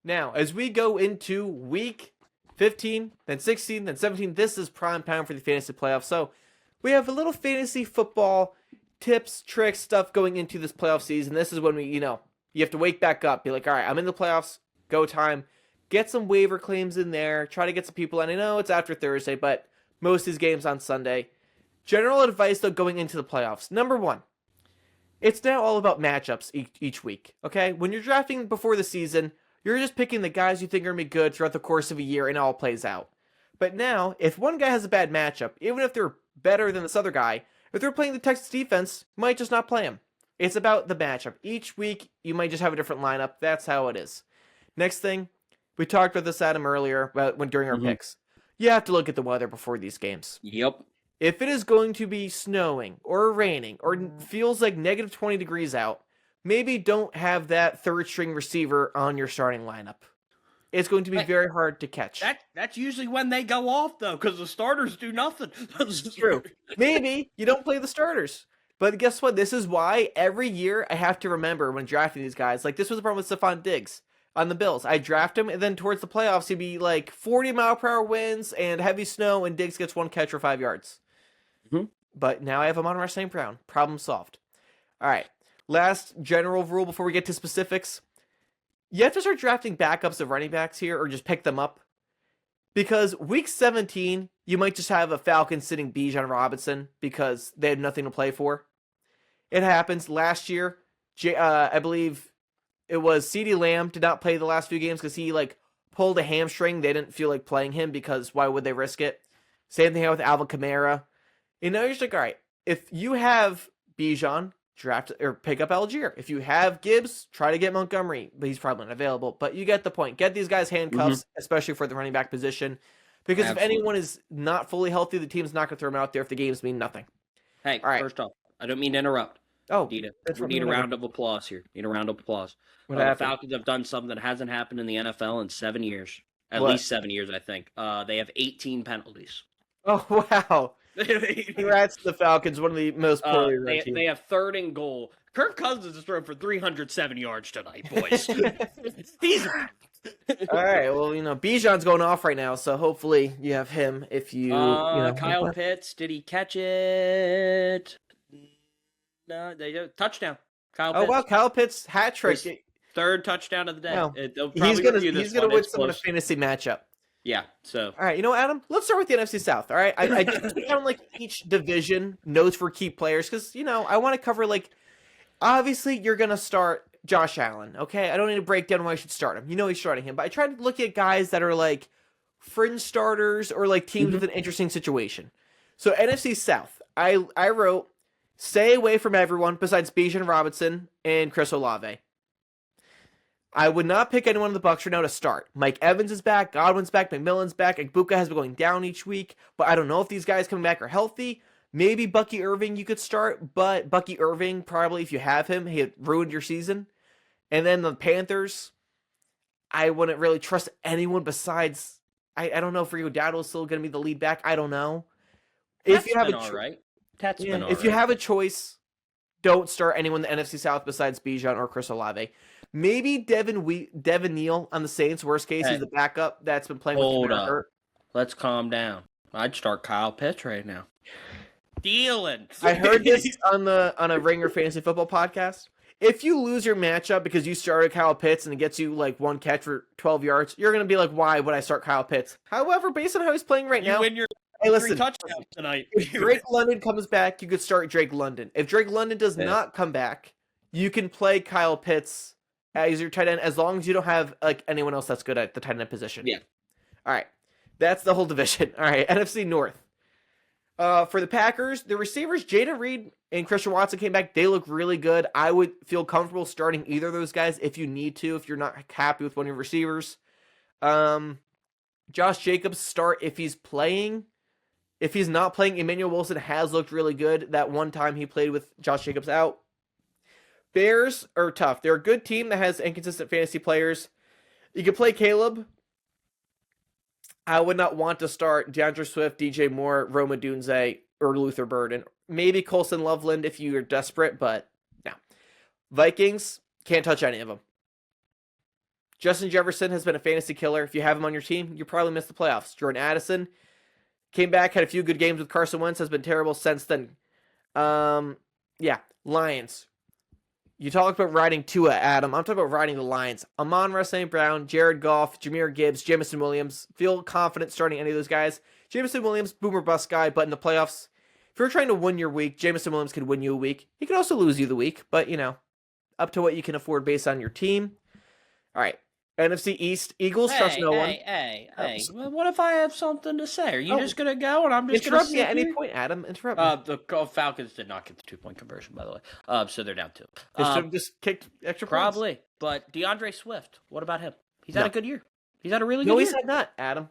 Now, as we go into week 15, then 16, then 17, this is prime time for the fantasy playoffs. So we have a little fantasy football tips, tricks, stuff going into this playoff season. This is when we, you have to wake back up, be like, all right, I'm in the playoffs, go time. Get some waiver claims in there, try to get some people. And I know it's after Thursday, but most of these games on Sunday. General advice, though, going into the playoffs. Number one, it's now all about matchups each week, okay? When you're drafting before the season, you're just picking the guys you think are going to be good throughout the course of a year, and it all plays out. But now, if one guy has a bad matchup, even if they're better than this other guy, if they're playing the Texas defense, you might just not play him. It's about the matchup. Each week, you might just have a different lineup. That's how it is. Next thing, we talked about this, Adam, earlier during our picks. You have to look at the weather before these games. Yep. If it is going to be snowing or raining or feels like negative 20 degrees out, maybe don't have that third string receiver on your starting lineup. It's going to be very hard to catch. That's usually when they go off, though, because the starters do nothing. True. Maybe you don't play the starters. But guess what? This is why every year I have to remember when drafting these guys. Like, this was the problem with Stephon Diggs on the Bills. I draft him, and then towards the playoffs, he'd be like 40-mile-per-hour winds and heavy snow, and Diggs gets one catch for 5 yards. But now I have Amon-Ra St. Brown. Problem solved. All right. Last general rule before we get to specifics. You have to start drafting backups of running backs here, or just pick them up. Because week 17, you might just have a Falcon sitting Bijan Robinson because they had nothing to play for. It happens. Last year, I believe it was CeeDee Lamb did not play the last few games because he pulled a hamstring. They didn't feel like playing him because why would they risk it? Same thing with Alvin Kamara. You know, you're just like, all right, if you have Bijan, draft or pick up Algier. If you have Gibbs, try to get Montgomery, but he's probably not available. But you get the point. Get these guys handcuffs, especially for the running back position. Because if anyone is not fully healthy, the team's not going to throw them out there if the games mean nothing. Hey, all right. First off, I don't mean to interrupt. Oh, we need a round of applause here. The Falcons have done something that hasn't happened in the NFL in 7 years. At least 7 years, I think. They have 18 penalties. Oh, wow. Congrats to the Falcons, one of the most poorly run teams. They have 3rd and goal. Kirk Cousins is throwing for 307 yards tonight, boys. He's all right, well, Bijan's going off right now, so hopefully you have him if you... Kyle Pitts, did he catch it? No, touchdown. Kyle Pitts. Oh, wow, Kyle Pitts, hat trick. 3rd touchdown of the day. No. He's going to win some of the fantasy matchup. Yeah, so. All right, Adam, let's start with the NFC South, all right? I just down each division, notes for key players, because, I want to cover, obviously you're going to start Josh Allen, okay? I don't need to break down why I should start him. He's starting him. But I try to look at guys that are, fringe starters or, teams with an interesting situation. So, NFC South, I wrote, stay away from everyone besides Bijan Robinson and Chris Olave. I would not pick anyone in the Bucs right now to start. Mike Evans is back, Godwin's back, McMillan's back, Igbuka has been going down each week, but I don't know if these guys coming back are healthy. Maybe Bucky Irving you could start, but Bucky Irving, probably if you have him, he ruined your season. And then the Panthers, I wouldn't really trust anyone besides, I don't know if Rico Dowdle is still going to be the lead back. I don't know. If you have a choice, don't start anyone in the NFC South besides Bijan or Chris Olave. Maybe Devin Neal on the Saints. Worst case, he's the backup that's been playing with Kamara. Let's calm down. I'd start Kyle Pitts right now. Dealing. I heard this on a Ringer Fantasy Football podcast. If you lose your matchup because you started Kyle Pitts and it gets you one catch for 12 yards, you're going to be like, why would I start Kyle Pitts? However, based on how he's playing right now, win your 3 touchdowns tonight. If Drake London comes back, you could start Drake London. If Drake London does not come back, you can play Kyle Pitts as your tight end as long as you don't have anyone else that's good at the tight end position. Yeah. All right. That's the whole division. All right. NFC North. For the Packers, the receivers, Jayden Reed and Christian Watson came back. They look really good. I would feel comfortable starting either of those guys if you need to, if you're not happy with one of your receivers. Josh Jacobs start if he's playing. If he's not playing, Emmanuel Wilson has looked really good. That one time he played with Josh Jacobs out. Bears are tough. They're a good team that has inconsistent fantasy players. You can play Caleb. I would not want to start DeAndre Swift, DJ Moore, Roma Dunze, or Luther Burden. Maybe Colson Loveland if you're desperate, but no. Vikings, can't touch any of them. Justin Jefferson has been a fantasy killer. If you have him on your team, you probably missed the playoffs. Jordan Addison came back, had a few good games with Carson Wentz, has been terrible since then. Yeah, Lions. You talk about riding Tua, Adam. I'm talking about riding the Lions. Amon-Ra St. Brown, Jared Goff, Jahmyr Gibbs, Jameson Williams. Feel confident starting any of those guys. Jameson Williams, boomer bust guy, but in the playoffs, if you're trying to win your week, Jameson Williams could win you a week. He could also lose you the week, but, up to what you can afford based on your team. All right. NFC East, Eagles, trust no one. Hey. Well, what if I have something to say? Are you just going to go and I'm just going to interrupt me at any point, Adam. Interrupt me. The Falcons did not get the 2-point conversion, by the way. So they're down 2. They should have just kicked extra points. Probably. But DeAndre Swift, what about him? He's had a good year. He's had a really good year. No, he's had not, Adam.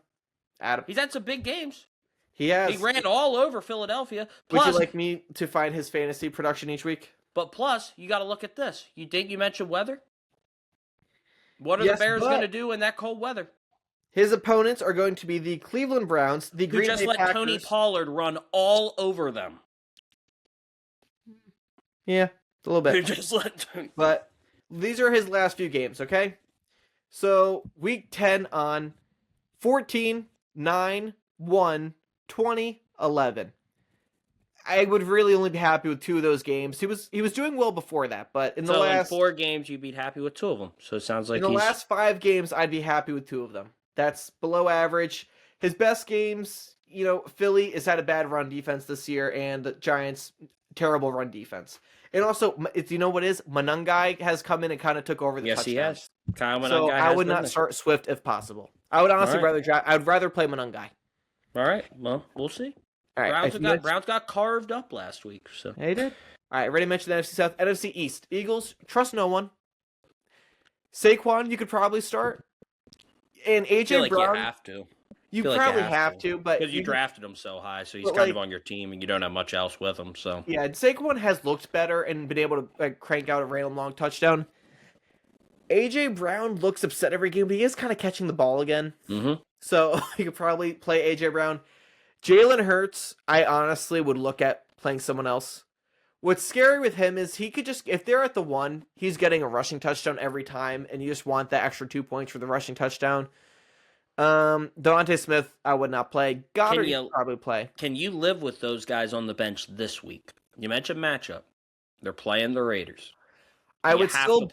He's had some big games. He has. He ran all over Philadelphia. Would you like me to find his fantasy production each week? But plus, you got to look at this. You mentioned weather? What are the Bears going to do in that cold weather? His opponents are going to be the Cleveland Browns, the Green Bay Packers. Who just let Tony Pollard run all over them. Yeah, a little bit. Who just let But these are his last few games, okay? So, week 10 on 14, 9, 1, 20, 11. I would really only be happy with 2 of those games. He was doing well before that, but in the last 4 games, you'd be happy with 2 of them. So it sounds like in the last 5 games, I'd be happy with 2 of them. That's below average. His best games, Philly has had a bad run defense this year, and the Giants terrible run defense. And also, you know what is Monangai has come in and kind of took over the touchdowns. Yes, he has. Kyle Monangai so I would not start Swift if possible. I would honestly rather play Monangai. All right. Well, we'll see. All right. Browns got carved up last week. So yeah, he did. All right, ready to mention the NFC South, NFC East. Eagles, trust no one. Saquon, you could probably start. And AJ Brown, you have to. You probably have to, but because you drafted him so high, so he's kind of on your team, and you don't have much else with him. So yeah, Saquon has looked better and been able to crank out a random long touchdown. AJ Brown looks upset every game, but he is kind of catching the ball again. Mm-hmm. So you could probably play AJ Brown. Jalen Hurts, I honestly would look at playing someone else. What's scary with him is he could just, if they're at the 1, he's getting a rushing touchdown every time, and you just want that extra 2 points for the rushing touchdown. Devontae Smith, I would not play. Goddard, you probably play. Can you live with those guys on the bench this week? You mentioned matchup. They're playing the Raiders. I would still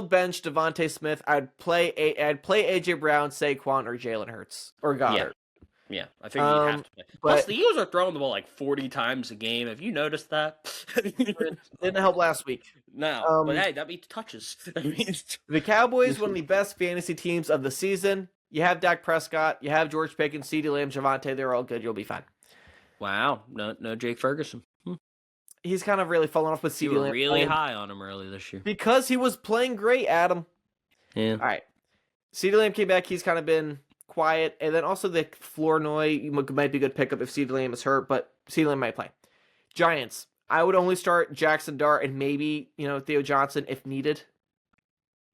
bench Devontae Smith. I'd play AJ Brown, Saquon, or Jalen Hurts or Goddard. Yeah, I think you have to play. Plus, the Eagles are throwing the ball like 40 times a game. Have you noticed that? It didn't help last week. No, but hey, that means touches. The Cowboys, one of the best fantasy teams of the season. You have Dak Prescott, you have George Pickens, CeeDee Lamb, Javonte. They're all good. You'll be fine. Wow, no Jake Ferguson. He's kind of really fallen off with CeeDee Lamb. You were really high on him early this year because he was playing great, Adam. Yeah. All right, CeeDee Lamb came back. He's kind of been quiet, and then also the Flournoy might be a good pickup if CeeDee Lamb is hurt, but CeeDee Lamb might play. Giants, I would only start Jackson Dart and maybe Theo Johnson if needed.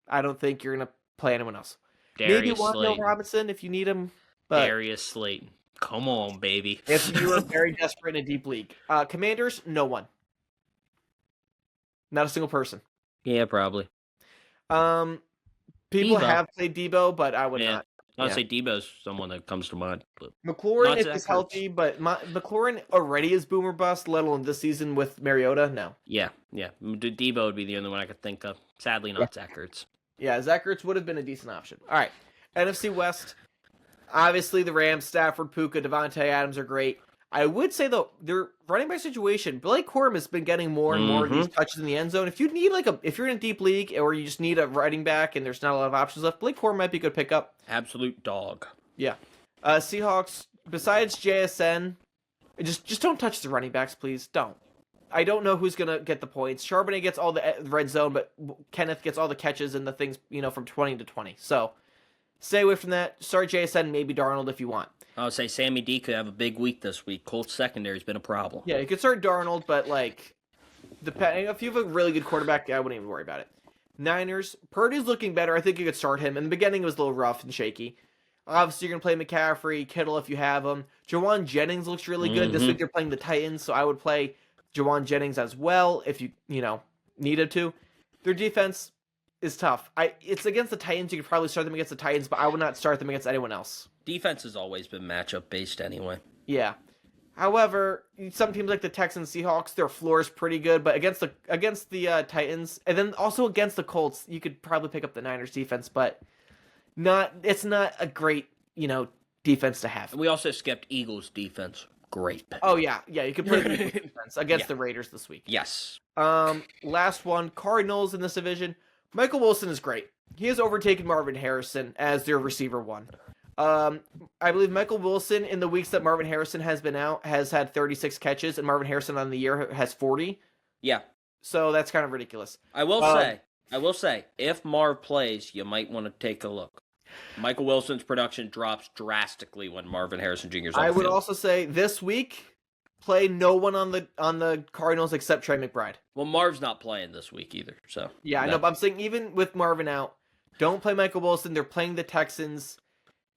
I don't think you're gonna play anyone else. Maybe Wan'Dale Robinson if you need him. But Darius Slayton, come on, baby. If you are very desperate in a deep league, Commanders, no one, not a single person. Yeah, probably. People have played Debo, but I would not. I'd say Debo's someone that comes to mind. But McLaurin is healthy, but McLaurin already is boomer bust, let alone this season with Mariota. No. Yeah. Debo would be the only one I could think of. Sadly, not Zach Ertz. Yeah, Zach Ertz would have been a decent option. All right, NFC West. Obviously, the Rams, Stafford, Puka, Devontae Adams are great. I would say, though, their running back situation, Blake Corum has been getting more and more of these touches in the end zone. If you need if you're in a deep league or you just need a running back and there's not a lot of options left, Blake Corum might be a good pickup. Absolute dog. Yeah. Seahawks, besides JSN, just don't touch the running backs, please. Don't. I don't know who's going to get the points. Charbonnet gets all the red zone, but Kenneth gets all the catches and the things, from 20 to 20. So stay away from that. Start JSN, maybe Darnold if you want. I would say Sammy D could have a big week this week. Colts secondary's been a problem. Yeah, you could start Darnold, but if you have a really good quarterback, I wouldn't even worry about it. Niners, Purdy's looking better. I think you could start him. In the beginning, it was a little rough and shaky. Obviously, you're going to play McCaffrey, Kittle if you have him. Jawan Jennings looks really good. This week they're playing the Titans, so I would play Jawan Jennings as well if you needed to. Their defense, is tough. It's against the Titans. You could probably start them against the Titans, but I would not start them against anyone else. Defense has always been matchup based anyway. Yeah. However, some teams like the Texans, Seahawks, their floor is pretty good, but against the Titans, and then also against the Colts, you could probably pick up the Niners defense, but it's not a great, defense to have. And we also skipped Eagles defense. Great. Oh yeah, you could play the Eagles defense against the Raiders this week. Yes. Last one, Cardinals in this division. Michael Wilson is great. He has overtaken Marvin Harrison as their receiver one. I believe Michael Wilson in the weeks that Marvin Harrison has been out has had 36 catches, and Marvin Harrison on the year has 40. Yeah. So that's kind of ridiculous. I will say, if Marv plays, you might want to take a look. Michael Wilson's production drops drastically when Marvin Harrison Jr. is on the I would field. also say this week, play no one on the Cardinals except Trey McBride. Well, Marv's not playing this week either, so. Yeah, I know, but I'm saying even with Marvin out, don't play Michael Wilson. They're playing the Texans.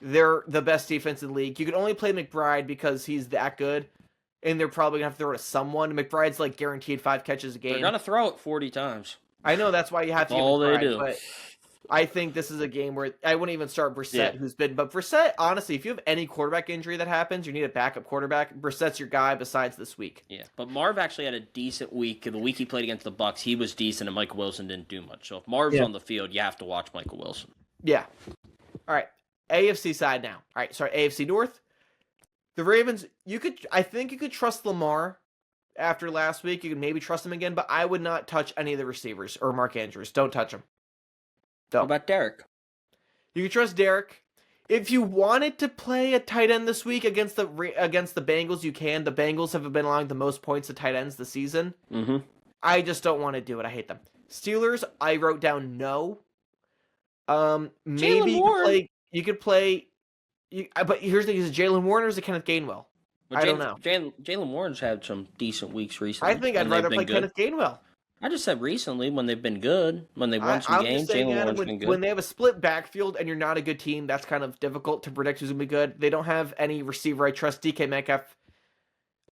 They're the best defense in the league. You can only play McBride because he's that good, and they're probably going to have to throw to someone. McBride's like guaranteed 5 catches a game. They're going to throw it 40 times. I know, that's why you have to get all McBride, they do. But I think this is a game where I wouldn't even start Brissett, but Brissett, honestly, if you have any quarterback injury that happens, you need a backup quarterback. Brissett's your guy besides this week. Yeah, but Marv actually had a decent week. The week he played against the Bucs, he was decent, and Michael Wilson didn't do much. So if Marv's on the field, you have to watch Michael Wilson. Yeah. All right. AFC side now. All right, sorry, AFC North. The Ravens, I think you could trust Lamar after last week. You could maybe trust him again, but I would not touch any of the receivers or Mark Andrews. Don't touch him. How about Derek? You can trust Derek. If you wanted to play a tight end this week against the Bengals, you can. The Bengals have been allowing the most points to tight ends this season. Mm-hmm. I just don't want to do it. I hate them. Steelers, I wrote down no. Maybe you could play. But here's the thing: is it Jalen Warren or is it Kenneth Gainwell? I don't know. Jalen Warren's had some decent weeks recently. I think I'd rather play Kenneth Gainwell. I just said recently when they've been good, when they've won some games, Jalen Warren's been good. When they have a split backfield and you're not a good team, that's kind of difficult to predict who's going to be good. They don't have any receiver. I trust DK Metcalf.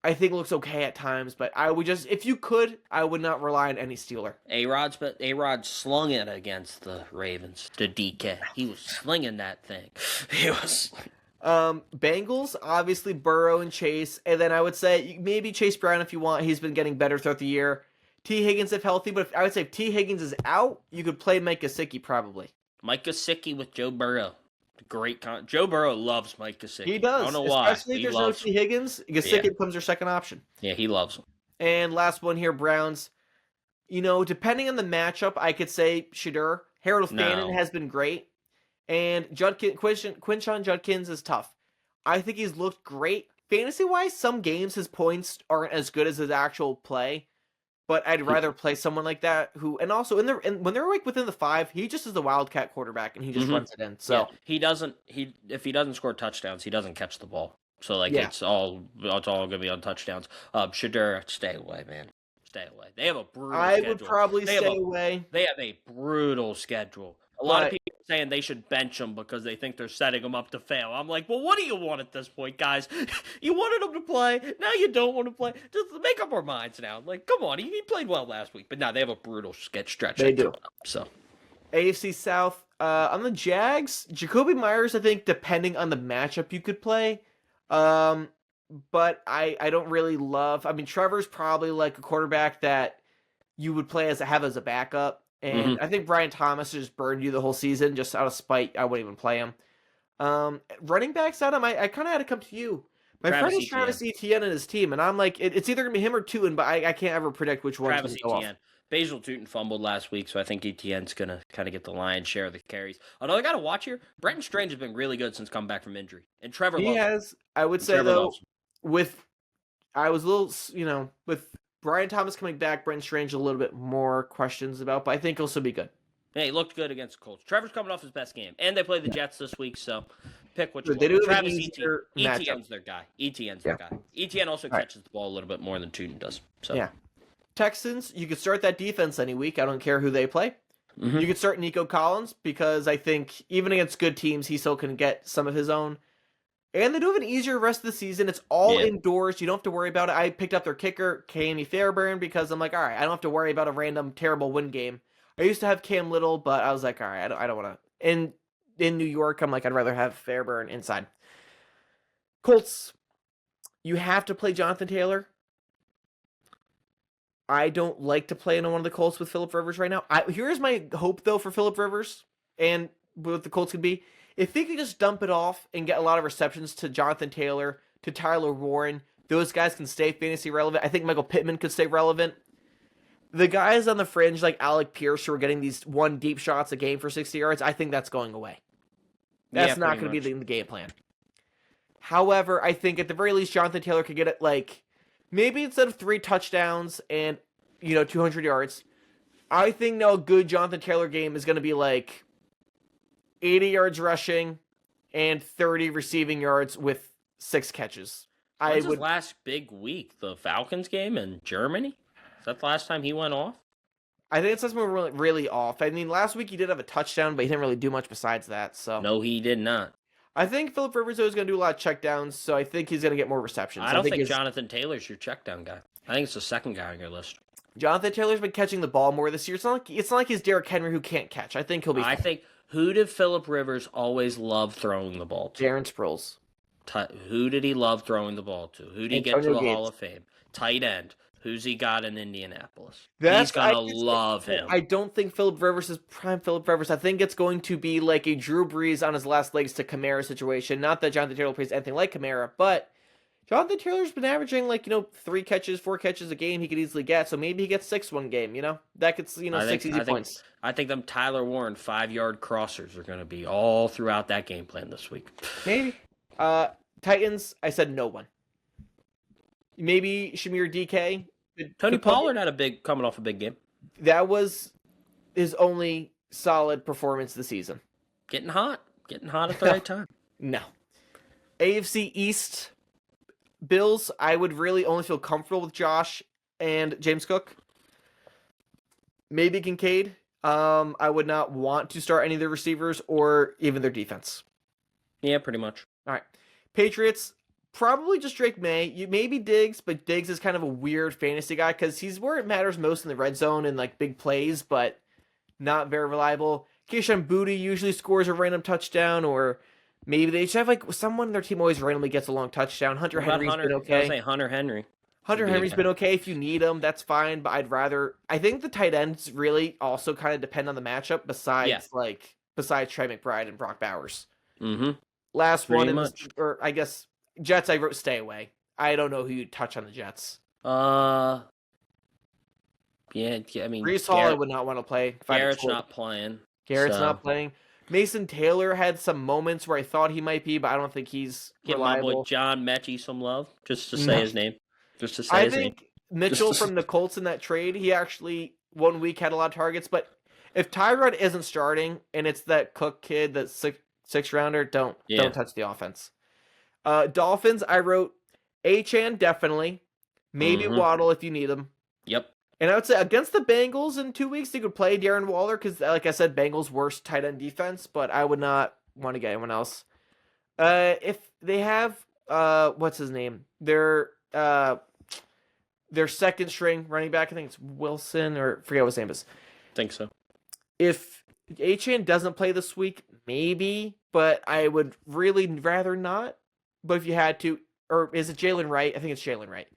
I think looks okay at times, but I would just, if you could, I would not rely on any Steeler. A-Rod slung it against the Ravens to DK. He was slinging that thing. He was. Bengals, obviously Burrow and Chase, and then I would say maybe Chase Brown if you want. He's been getting better throughout the year. T. Higgins if healthy, but I would say if T. Higgins is out, you could play Mike Gesicki probably. Mike Gesicki with Joe Burrow. Joe Burrow loves Mike Gesicki. He does. I don't know why. Especially if there's no T. Higgins, Gesicki becomes your second option. Yeah, he loves him. And last one here, Browns. Depending on the matchup, I could say Shedeur. Harold Fannin has been great. And Quinshon Judkins is tough. I think he's looked great. Fantasy-wise, some games his points aren't as good as his actual play. But I'd rather play someone like that who, and also when they're like within the 5, he just is the wildcat quarterback and he just runs it in. So if he doesn't score touchdowns, he doesn't catch the ball. So it's all gonna be on touchdowns. Shedeur, stay away, man. Stay away. They have a brutal schedule. I would probably stay away. They have a brutal schedule. A lot of people are saying they should bench him because they think they're setting him up to fail. I'm like, well, what do you want at this point, guys? You wanted him to play. Now you don't want to play. Just make up our minds now. Like, come on. He played well last week. But now they have a brutal stretch. They do. So, AFC South, on the Jags, Jacoby Myers, I think, depending on the matchup you could play. But I don't really love... I mean, Trevor's probably like a quarterback that you would play as a backup. And I think Brian Thomas just burned you the whole season just out of spite. I wouldn't even play him. Running backs, Adam, I kind of had to come to you. My friend is Travis Etienne and his team, and I'm like, it's either going to be him or Tuen, but I can't ever predict which one's going to go off. Basil Tuten fumbled last week, so I think Etienne's going to kind of get the lion's share of the carries. Although I got to watch here, Brenton Strange has been really good since coming back from injury. And Trevor loves him. I would say, though, with Brian Thomas coming back, Brenton Strange a little bit more questions about, but I think he'll still be good. Hey, he looked good against the Colts. Trevor's coming off his best game, and they play the Jets this week, so pick which one. They do Travis Etienne's their guy. Etienne's their guy. Etienne also catches the ball a little bit more than Tuten does. So yeah. Texans, you could start that defense any week. I don't care who they play. You could start Nico Collins because I think even against good teams, he still can get some of his own. And they do have an easier rest of the season. It's all indoors. You don't have to worry about it. I picked up their kicker, Kami Fairbairn, because I'm like, all right, I don't have to worry about a random terrible win game. I used to have Cam Little, but I was like, all right, I don't want to. In New York, I'm like, I'd rather have Fairburn inside. Colts, you have to play Jonathan Taylor. I don't like to play in one of the Colts with Philip Rivers right now. Here's my hope though for Philip Rivers and what the Colts could be. If he could just dump it off and get a lot of receptions to Jonathan Taylor, to Tyler Warren, those guys can stay fantasy relevant. I think Michael Pittman could stay relevant. The guys on the fringe like Alec Pierce who are getting these one deep shots a game for 60 yards, I think that's going away. That's not going to be the game plan. However, I think at the very least, Jonathan Taylor could get it like maybe instead of 3 touchdowns and 200 yards. I think now a good Jonathan Taylor game is going to be like 80 yards rushing and 30 receiving yards with 6 catches. When's his last big week? The Falcons game in Germany? Is that the last time he went off? I think it's really, really off. I mean, last week he did have a touchdown, but he didn't really do much besides that. So no, he did not. I think Philip Rivers is going to do a lot of checkdowns, so I think he's going to get more receptions. I don't think Jonathan Taylor's your checkdown guy. I think it's the second guy on your list. Jonathan Taylor's been catching the ball more this year. It's not like he's Derrick Henry who can't catch. I think he'll be fine. I think, who did Philip Rivers always love throwing the ball to? Darren Sproles. Who did he love throwing the ball to? Who did he get to the Hall of Fame? Tight end. Who's he got in Indianapolis? He's going to love him. I don't think Philip Rivers is prime Philip Rivers. I think it's going to be like a Drew Brees on his last legs to Kamara situation. Not that Jonathan Taylor plays anything like Kamara, but Jonathan Taylor's been averaging 3 catches, 4 catches a game he could easily get. So maybe he gets 6 one game, That gets, 6 easy points. I think them Tyler Warren 5-yard crossers are going to be all throughout that game plan this week. Maybe. Titans, I said no one. Maybe Shamir DK. Tony Pollard had coming off a big game. That was his only solid performance this season. Getting hot at the right time. No. AFC East Bills, I would really only feel comfortable with Josh and James Cook. Maybe Kincaid. I would not want to start any of their receivers or even their defense. Yeah, pretty much. All right. Patriots, probably just Drake May. Maybe Diggs, but Diggs is kind of a weird fantasy guy because he's where it matters most in the red zone and big plays, but not very reliable. Keyshawn Booty usually scores a random touchdown, or maybe they just have someone on their team always randomly gets a long touchdown. Hunter Henry's been okay. I say Hunter Henry. Hunter Henry's been okay. If you need him, that's fine. But I think the tight ends really also kind of depend on the matchup. Besides Trey McBride and Brock Bowers. Mm-hmm. Last one, or I guess Jets. I wrote stay away. I don't know who you'd touch on the Jets. Yeah. I mean, Breece Hall, I would not want to play. Garrett's not playing. Garrett's not playing. Mason Taylor had some moments where I thought he might be, but I don't think he's reliable. My boy John Mechie some love, just to say his name. Just to say his name. I think Mitchell from the Colts in that trade, he actually 1 week had a lot of targets, but if Tyrod isn't starting and it's that Cook kid, that sixth rounder, don't touch the offense. Dolphins, I wrote Achane definitely, maybe Waddle if you need him. Yep. And I would say against the Bengals in 2 weeks, you could play Darren Waller because, like I said, Bengals' worst tight end defense, but I would not want to get anyone else. If they have, what's his name? Their second string running back, I think it's Wilson, or forget what his name is. Think so. If Achane doesn't play this week, maybe, but I would really rather not. But if you had to, or is it Jalen Wright? I think it's Jalen Wright.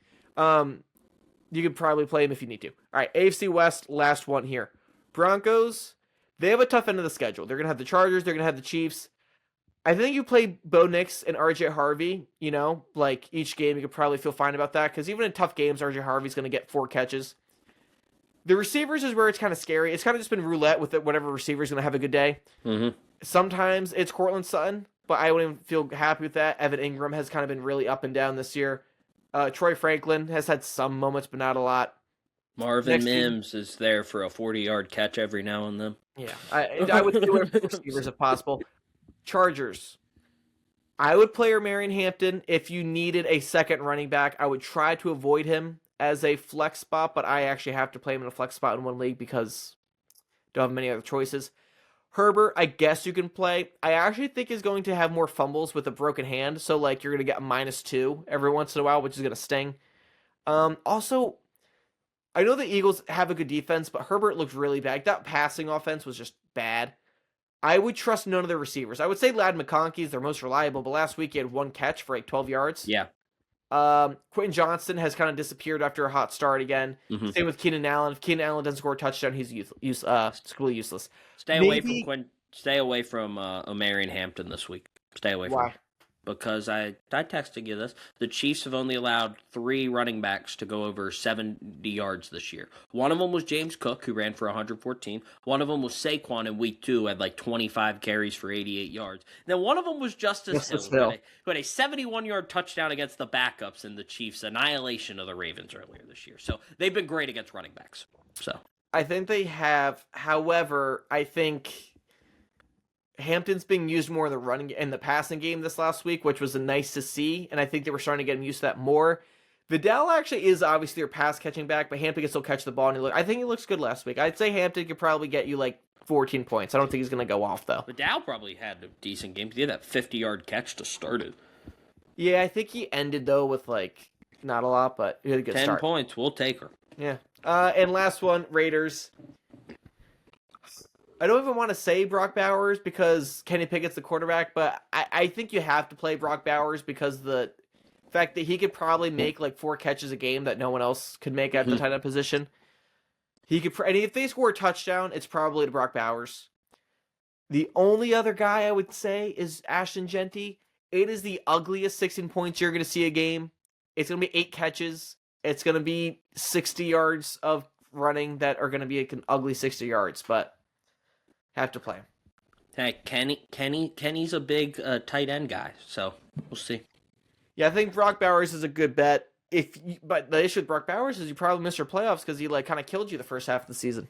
You could probably play him if you need to. All right, AFC West, last one here. Broncos, they have a tough end of the schedule. They're going to have the Chargers. They're going to have the Chiefs. I think you play Bo Nix and RJ Harvey, each game, you could probably feel fine about that. Because even in tough games, RJ Harvey's going to get 4 catches. The receivers is where it's kind of scary. It's kind of just been roulette with whatever receiver's going to have a good day. Mm-hmm. Sometimes it's Cortland Sutton, but I wouldn't feel happy with that. Evan Ingram has kind of been really up and down this year. Troy Franklin has had some moments, but not a lot. Marvin Mims is there for a 40-yard catch every now and then. Yeah, I would do it for receivers if possible. Chargers. I would play Marion Hampton if you needed a second running back. I would try to avoid him as a flex spot, but I actually have to play him in a flex spot in one league because I don't have many other choices. Herbert, I guess you can play. I actually think is going to have more fumbles with a broken hand, so you're going to get a -2 every once in a while, which is going to sting. Also, I know the Eagles have a good defense, but Herbert looked really bad. That passing offense was just bad. I would trust none of their receivers. I would say Lad McConkey is their most reliable, but last week he had 1 catch for like 12 yards. Yeah. Quentin Johnston has kind of disappeared after a hot start again. Mhm. Same with Keenan Allen. If Keenan Allen doesn't score a touchdown, he's completely useless. Stay away Maybe- from Stay away from Omarion Hampton this week. Stay away from Why? him. Because I texted you this. The Chiefs have only allowed 3 running backs to go over 70 yards this year. One of them was James Cook, who ran for 114. One of them was Saquon in week 2, had like 25 carries for 88 yards. Then one of them was Justice Hill, who had a 71-yard touchdown against the backups in the Chiefs' annihilation of the Ravens earlier this year. So they've been great against running backs. So I think they have. However, I think Hampton's being used more in the running and the passing game this last week, which was nice to see, and I think they were starting to get him used to that more. Vidal actually is obviously their pass catching back, but Hampton can still catch the ball, and I think he looks good last week. I'd say Hampton could probably get you like 14 points. I don't think he's going to go off though. Vidal probably had a decent game. He had that 50-yard catch to start it. Yeah, I think he ended though with like not a lot, but he had a good 10 start. points. We'll take her. Yeah. And last one, Raiders. I don't even want to say Brock Bowers because Kenny Pickett's the quarterback, but I think you have to play Brock Bowers because the fact that he could probably make like 4 catches a game that no one else could make at the tight end position. He could, and if they score a touchdown, it's probably to Brock Bowers. The only other guy I would say is Ashton Genty. It is the ugliest 16 points you're going to see a game. It's going to be 8 catches. It's going to be 60 yards of running that are going to be an ugly 60 yards, but have to play him. Hey, Kenny's a big tight end guy, so we'll see. Yeah, I think Brock Bowers is a good bet. But the issue with Brock Bowers is you probably missed your playoffs because he like kind of killed you the first half of the season.